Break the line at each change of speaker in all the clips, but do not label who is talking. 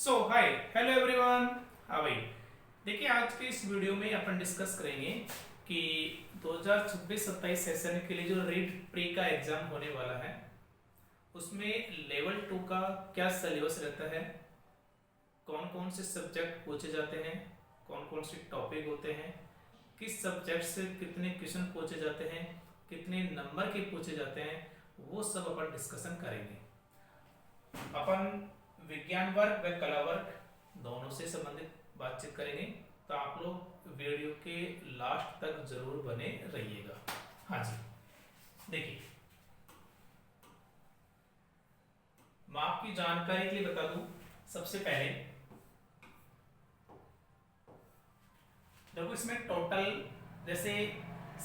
सो hi hello everyone. हाँ भाई, देखिए आज के इस वीडियो में अपन डिस्कस करेंगे कि 2026-27 सेशन के लिए जो रीट प्री का एग्जाम होने वाला है उसमें लेवल 2 का क्या सिलेबस रहता है, कौन कौन से सब्जेक्ट पूछे जाते हैं, कौन कौन से टॉपिक होते हैं, किस सब्जेक्ट से कितने क्वेश्चन पूछे जाते हैं, कितने नंबर के पूछे जाते हैं, वो सब अपन डिस्कशन करेंगे। अपन विज्ञान वर्ग व कला वर्ग दोनों से संबंधित बातचीत करेंगे, तो आप लोग वीडियो के लास्ट तक जरूर बने रहिएगा। हाँ जी, देखिए मैं आपकी जानकारी के लिए बता दूं, सबसे पहले देखो इसमें टोटल जैसे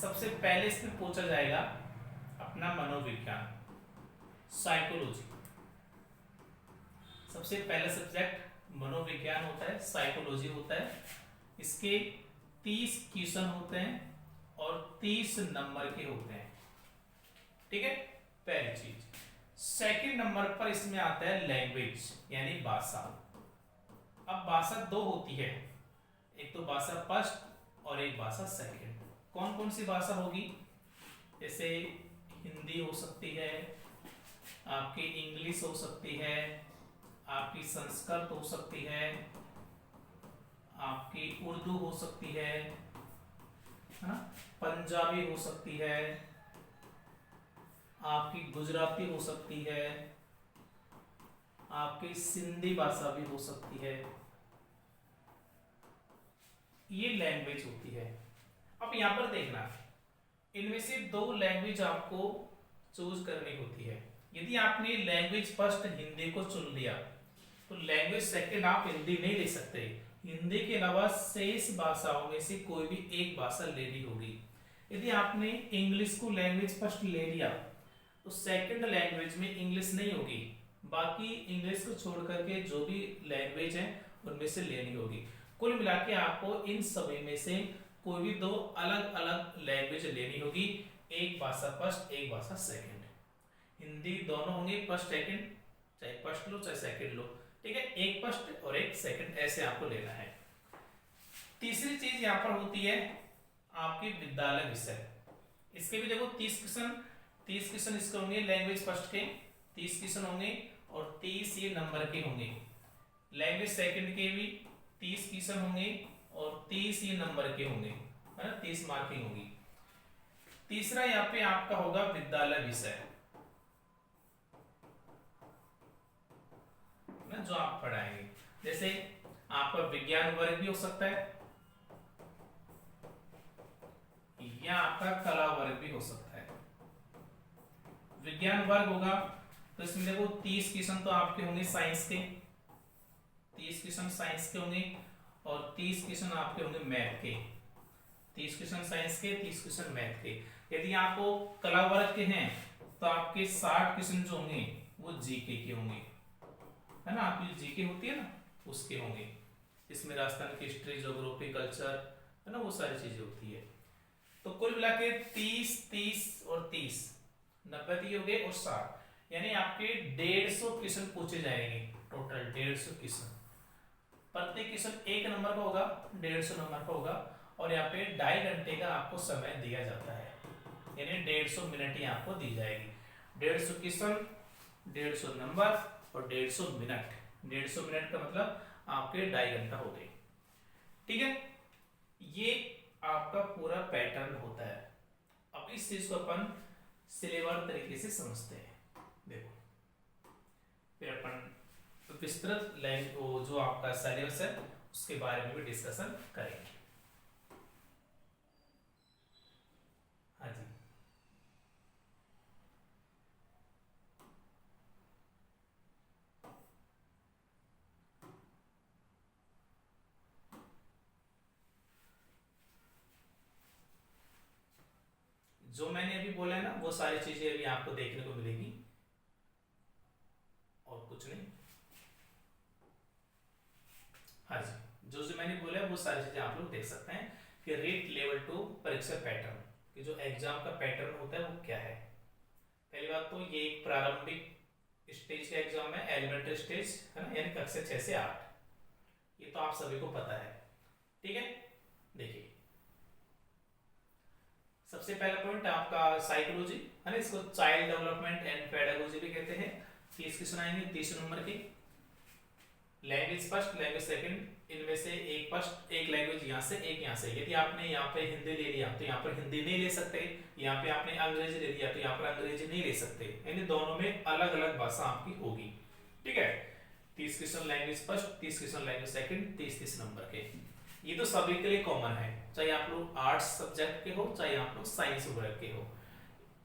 सबसे पहले इसमें पूछा जाएगा अपना मनोविज्ञान, साइकोलॉजी। सबसे पहला सब्जेक्ट मनोविज्ञान होता है, साइकोलॉजी होता है। इसके 30 क्वेश्चन होते हैं और 30 नंबर के होते हैं, ठीक है, पहली चीज। सेकंड नंबर पर इसमें आता है लैंग्वेज यानी भाषा। अब भाषा दो होती है, एक तो भाषा फर्स्ट और एक भाषा सेकंड। कौन कौन सी भाषा होगी? जैसे हिंदी हो सकती है, आपकी इंग्लिश हो सकती है, आपकी संस्कृत हो सकती है, आपकी उर्दू हो सकती है ना, पंजाबी हो सकती है, आपकी गुजराती हो सकती है, आपकी सिंधी भाषा भी हो सकती है। ये लैंग्वेज होती है। अब यहां पर देखना, इनमें से दो लैंग्वेज आपको चूज करनी होती है। यदि आपने लैंग्वेज फर्स्ट हिंदी को चुन लिया तो लैंग्वेज सेकंड आप हिंदी नहीं ले सकते। हिंदी के अलावा शेष भाषाओं में से कोई भी एक भाषा लेनी होगी। यदि आपने इंग्लिश को लैंग्वेज फर्स्ट ले लिया तो सेकंड लैंग्वेज में इंग्लिश नहीं होगी, बाकी इंग्लिश को छोड़ करके जो भी लैंग्वेज है उनमें से लेनी होगी। कुल मिला के आपको इन सभी में से कोई भी दो अलग अलग लैंग्वेज लेनी होगी, एक भाषा फर्स्ट एक भाषा सेकंड। हिंदी दोनों होंगे फर्स्ट सेकंड, चाहे फर्स्ट लो चाहे सेकंड लो, ठीक है, एक फर्स्ट और एक सेकंड ऐसे आपको लेना है। तीसरी चीज यहां पर होती है आपकी विद्यालय विषय। इसके भी देखो 30 क्वेश्चन इसके होंगे, लैंग्वेज फर्स्ट के 30 क्वेश्चन होंगे और 30 ये नंबर के होंगे। लैंग्वेज सेकंड के भी 30 क्वेश्चन होंगे और 30 ये नंबर के होंगे, है ना, 30 मार्किंग होगी। तीसरा यहाँ पे आपका होगा विद्यालय विषय ना, जो आप पढ़ाएंगे। जैसे आपका विज्ञान वर्ग भी हो सकता है या आपका कला वर्ग भी हो सकता है। विज्ञान वर्ग होगा तो इसमें देखो 30 क्वेश्चन तो आपके होंगे साइंस के, 30 क्वेश्चन साइंस के होंगे और 30 क्वेश्चन आपके होंगे मैथ के। 30 क्वेश्चन साइंस के, 30 क्वेश्चन मैथ के। यदि आपको कला वर्ग के हैं तो आपके 60 क्वेश्चन जो होंगे वो जीके के होंगे, है ना, आपकी जीके होती है ना उसके होंगे। इसमें राजस्थान की हिस्ट्री, ज्योग्राफी, कल्चर, है ना, वो सारी चीजें होती है। तो कुल मिला के 30 और 30 90 हो गए और 60, यानी आपके 150 क्वेश्चन पूछे जाएंगे। टोटल 150 क्वेश्चन, प्रत्येक क्वेश्चन एक नंबर का होगा, 150 नंबर का होगा और यहाँ पे 2.5 घंटे का आपको समय दिया जाता है, यानी 150 मिनट ही आपको दी जाएगी। 150 क्वेश्चन, 150 नंबर और 150 मिनट। 150 मिनट का मतलब आपके 2.5 घंटा हो गए, ठीक है। ये आपका पूरा पैटर्न होता है। अब इस चीज को अपन सिलेबस तरीके से समझते हैं। देखो फिर अपन विस्तृत जो आपका सिलेबस है उसके बारे में भी डिस्कशन करेंगे। हाँ जी, जो मैंने अभी बोला है ना वो सारी चीजें अभी आपको देखने को मिलेगी और कुछ नहीं। हाँ जी, जो जो मैंने बोला है वो सारी चीजें आप लोग देख सकते हैं कि रीट लेवल 2 परीक्षा पैटर्न कि जो एग्जाम का पैटर्न होता है वो क्या है। पहली बात तो ये एक प्रारंभिक स्टेज का एग्जाम है, एलिमेंट्री स्टेज, है ना, यानी कक्षा 6 से 8। ये तो आप सभी को पता है। ठीक है, देखिए सबसे पहला पॉइंट आपका साइकोलॉजी है ना, इसको चाइल्ड डेवलपमेंट एंड पेडागोजी भी कहते हैं। 30 क्वेश्चन आएंगे 30 नंबर के। लैंग्वेज फर्स्ट, लैंग्वेज सेकंड, इनमें से एक फर्स्ट, एक लैंग्वेज यहाँ से, एक यहाँ से। यदि आपने यहाँ पे हिंदी ले लिया तो यहाँ पर हिंदी नहीं ले सकते, यहाँ पे आपने अंग्रेजी ले लिया तो यहाँ पर अंग्रेजी नहीं ले सकते, यानी दोनों में अलग अलग भाषा आपकी होगी। ठीक है, 30 question language first, 30 question language second, 30 number के। ये तो सभी के लिए कॉमन है, चाहे आप लोग आर्ट्स सब्जेक्ट के हो, चाहे आप लोग साइंस वगैरह के हो।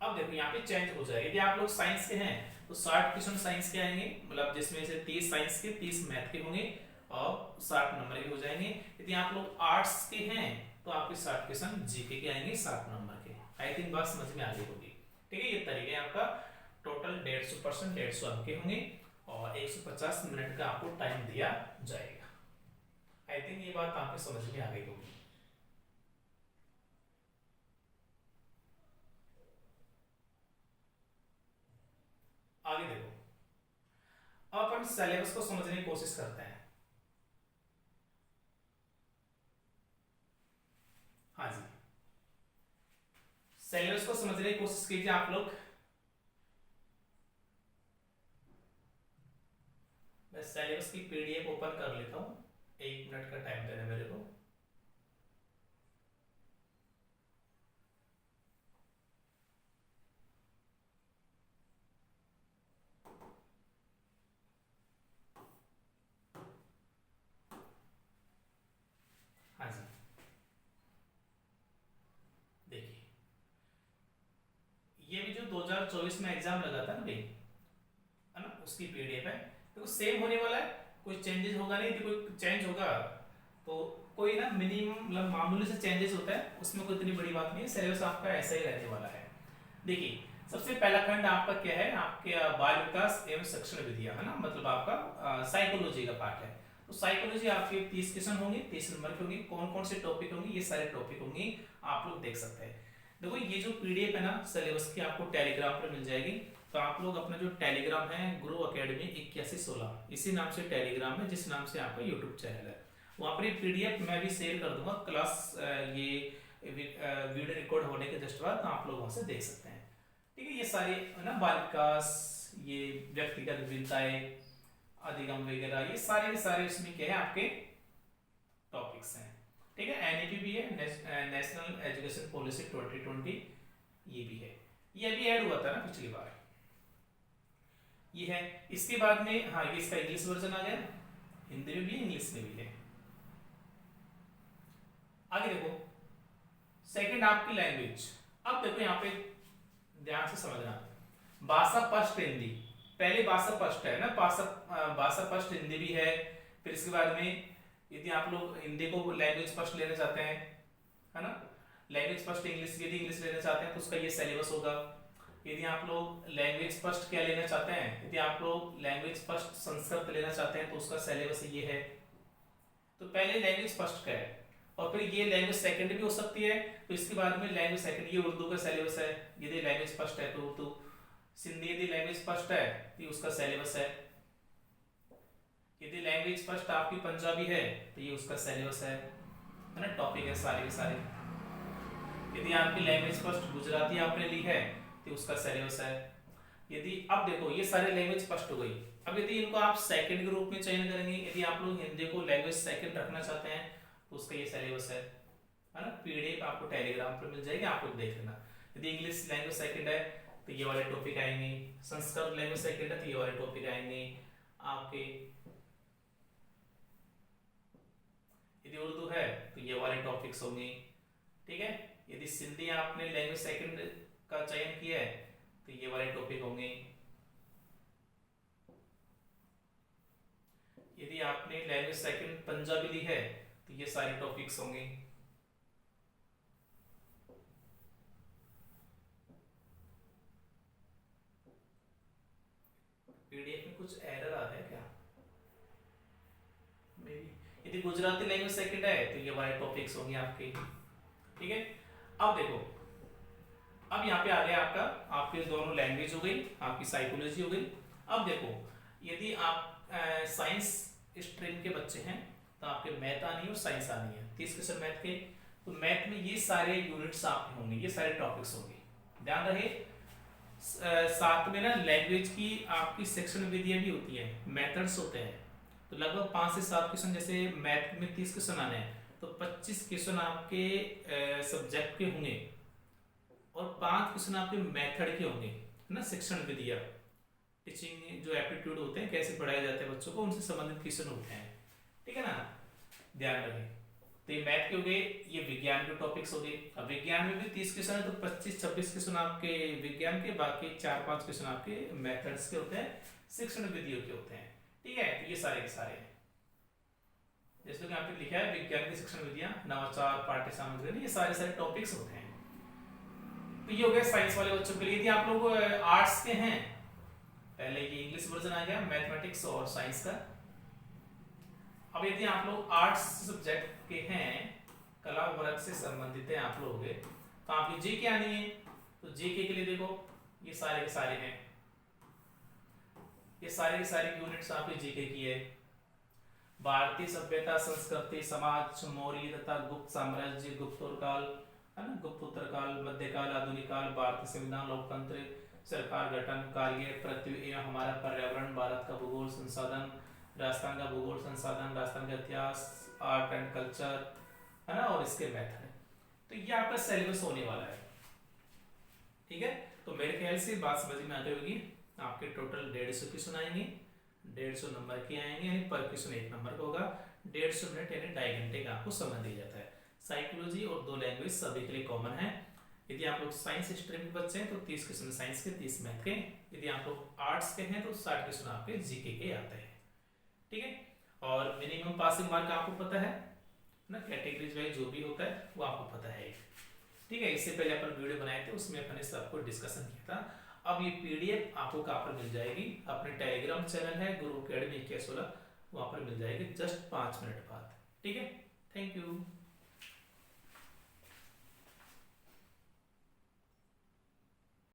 अब देखो यहाँ पे चेंज हो जाएगा, यदि आप लोग साइंस के हैं तो 60 क्वेश्चन साइंस के आएंगे, मतलब जिसमें से 30 साइंस के, 30 मैथ के होंगे और 60 नंबर के हो जाएंगे। यदि आप लोग आर्ट्स के हैं तो आपके 60 क्वेश्चन जीके के आएंगे 60 नंबर के। आई थिंक बात समझ में आ गई होगी। ठीक है, ये तरीके आपका टोटल 150% 150 अंक के होंगे और 150 मिनट का आपको टाइम दिया जाएगा। आई थिंक ये बात आपको समझ में आ गई होगी। आगे देखो, अब अपन सिलेबस को समझने की कोशिश करते हैं। हाँ जी, सिलेबस को समझने की कोशिश कीजिए आप लोग। मैं सिलेबस की पीडीएफ ओपन कर लेता हूं, 1 मिनट का टाइम देना मेरे को। हाँ जी, देखिए ये भी जो 2024 में एग्जाम लगा था ना भाई, है ना, उसकी पीडीएफ है। देखो सेम होने वाला है, कोई चेंजेस होगा नहीं। यदि कोई चेंज होगा तो कोई ना मिनिमम मतलब मामूली से चेंजेस होता है, उसमें कोई इतनी बड़ी बात नहीं है। सिलेबस आपका ऐसा ही रहने वाला है। देखिए सबसे पहला खंड आपका क्या है, आपके बाल विकास एवं शिक्षण विधियां, है ना, मतलब आपका साइकोलॉजी का पार्ट है। तो साइकोलॉजी आपके 30 क्वेश्चन होंगे, 30 नंबर के होंगे। कौन कौन से टॉपिक होंगे, ये सारे टॉपिक होंगे, आप लोग देख सकते हैं। देखो ये जो पीडीएफ है ना सिलेबस की, आपको टेलीग्राम पर मिल जाएगी। तो आप लोग अपना जो टेलीग्राम है गुरु अकेडमी 8116, इसी नाम से टेलीग्राम है, जिस नाम से आपका यूट्यूब चैनल है, वहाँ पर पीडीएफ मैं भी शेयर कर दूंगा क्लास ये वीडियो रिकॉर्ड होने के जस्ट बाद आप लोग वहाँ से देख सकते हैं। ठीक है, ये सारे है ना बाल विकास, ये व्यक्तिगत विविधताएं, अधिगम वगैरह, ये सारे के सारे उसमें क्या है आपके टॉपिक्स हैं। ठीक है, एनईपी भी है, नेशनल एजुकेशन पॉलिसी 2020, ये भी है। ये अभी ऐड हुआ था ना पिछली बार, ये है। इसके बाद में हाँ ये इसका इंग्लिश वर्जन आ गया, हिंदी में भी इंग्लिश में भी है। आगे देखो सेकंड आपकी लैंग्वेज। अब देखो यहाँ पे ध्यान से समझना, भाषा फर्स्ट हिंदी, पहले भाषा फर्स्ट है ना, भाषा फर्स्ट हिंदी भी है। फिर इसके बाद में यदि आप लोग हिंदी को लैंग्वेज फर्स्ट लेना चाहते हैं, है ना, लैंग्वेज फर्स्ट इंग्लिश, यदि इंग्लिश लेना चाहते हैं तो उसका ये सिलेबस होगा। यदि आप लोग लैंग्वेज फर्स्ट क्या लेना चाहते हैं, यदि आप लोग लैंग्वेज फर्स्ट संस्कृत लेना चाहते हैं तो उसका सिलेबस ये है। तो पहले लैंग्वेज फर्स्ट का है और फिर ये लैंग्वेज सेकंड भी हो सकती है, तो इसके बाद में लैंग्वेज सेकंड, ये उर्दू का सिलेबस है। यदि लैंग्वेज फर्स्ट है तो उर्दू, सिंधी यदि लैंग्वेज फर्स्ट है तो उसका सिलेबस है। यदि लैंग्वेज फर्स्ट आपकी पंजाबी है तो ये उसका सिलेबस है ना, टॉपिक है सारे के सारे। यदि आपकी लैंग्वेज फर्स्ट गुजराती आपने ली है तो उसका सिलेबस है। यदि अब देखो ये सारे लैंग्वेज फर्स्ट हो गई, अब यदि इनको आप सेकंड के रूप में चयन करेंगे, यदि आप लोग हिंदी को लैंग्वेज सेकंड रखना चाहते हैं तो उसका ये सिलेबस है ना। पीडीएफ आपको टेलीग्राम पर मिल जाएगी, आप लोग देख लेना। यदि इंग्लिश लैंग्वेज सेकंड है तो ये वाले टॉपिक आएंगे, संस्कृत लैंग्वेज सेकंड है तो ये वाले टॉपिक आएंगे आपके, यदि उर्दू है तो ये वाले टॉपिक्स होंगे। ठीक है, यदि सिंधी आपने लैंग्वेज सेकंड का चयन किया है तो ये वाले टॉपिक होंगे। यदि आपने लैंग्वेज सेकंड पंजाबी ली है तो ये सारे टॉपिक्स होंगे। पीडीएफ में कुछ एरर आ रहा है क्या, मेरी। यदि गुजराती लैंग्वेज सेकंड है तो ये वाले टॉपिक्स होंगे आपके। ठीक है, अब देखो अब यहाँ पे आ गया आपका, आपके दोनों लैंग्वेज हो गई, आपकी साइकोलॉजी हो गई। अब देखो यदि आप साइंस स्ट्रीम के बच्चे हैं तो आपके मैथ आनी है और साइंस आनी है, 30 क्वेश्चन मैथ के। तो मैथ में ये सारे यूनिट्स आपके होंगे, ये सारे टॉपिक्स होंगे, ध्यान रहे। साथ में ना लैंग्वेज की आपकी सेक्शन विधियां भी होती है, मेथड्स होते हैं। तो लगभग 5 से 7 क्वेश्चन, जैसे मैथ में 30 क्वेश्चन आने हैं तो 25 क्वेश्चन आपके सब्जेक्ट के होंगे और 5 क्वेश्चन आपके मेथड के होंगे, है ना, सेक्शन विधियां, टीचिंग जो एप्टीट्यूड होते हैं, कैसे पढ़ाए जाते हैं बच्चों को, उनसे संबंधित क्वेश्चन होते हैं, ठीक है ना, ध्यान रखें। तो ये मैथ के हो गए, ये विज्ञान के टॉपिक्स हो गए। अब विज्ञान में भी 30 क्वेश्चन है तो 25-26 क्वेश्चन आपके विज्ञान के, बाकी 4-5 क्वेश्चन आपके मेथड्स के होते हैं, शिक्षण विधियों के होते हैं, ठीक है। तो ये सारे के सारे हैं, जैसे कि आपने लिखा है विज्ञान की शिक्षण विधियां, नवाचार, पाठ्य सामग्री, ये सारे सारे टॉपिक्स होते हैं। तो ये हो गया साइंस वाले बच्चों के लिए। यदि आप लोग आर्ट्स के हैं, पहले ये इंग्लिश वर्जन आ गया मैथमेटिक्स और साइंस का। अब यदि आप लोग आर्ट्स सब्जेक्ट के हैं, कला वर्ग से संबंधित है आप लोग, तो आपकी जीके आनी है। तो जीके के लिए देखो ये सारे के सारे हैं, ये सारे के सारे यूनिट्स आपकी जीके की है। भारतीय सभ्यता, संस्कृति, समाज, मौर्य तथा गुप्त साम्राज्य, गुप्तोत्तर काल, है ना, गुप्तोत्तर काल, मध्यकाल, आधुनिक काल, भारतीय संविधान, लोकतंत्र, सरकार गठन, कार्य, पृथ्वी एवं हमारा पर्यावरण, भारत का भूगोल संसाधन, राजस्थान का भूगोल संसाधन, राजस्थान का इतिहास, आर्ट एंड कल्चर, है ना, और इसके मेथड। तो ये आपका सिलेबस होने वाला है, ठीक है। तो मेरे ख्याल से बात समझ में आ गई होगी। आपके टोटल 150 क्वेश्चन आएंगे, 150 नंबर के आएंगे, यानी पर क्वेश्चन 1 नंबर का होगा। 150 मिनट यानी 2.5 घंटे का आपको समय दिया जाता है। साइकोलॉजी और 2 लैंग्वेज सभी के लिए कॉमन है। यदि आप लोग साइंस स्ट्रीम के बच्चे हैं तो 30 क्वेश्चन साइंस के, 30 मैथ के। यदि आप लोग आर्ट्स के हैं तो 60 क्वेश्चन आपके जीके के आते हैं, ठीक है। और मिनिमम पासिंग मार्क आपको पता है ना, कैटेगरीज वाइज जो भी होता है वो आपको पता है, ठीक है। इससे पहले अपन वीडियो बनाए थे, उसमें अपन इस सबको डिस्कशन किया था। अब ये पीडीएफ आपको कहाँ पर मिल जाएगी, अपने टेलीग्राम चैनल है गुरु अकेडमी 2116, वहां पर मिल जाएगी जस्ट 5 मिनट बाद, ठीक है। Thank you.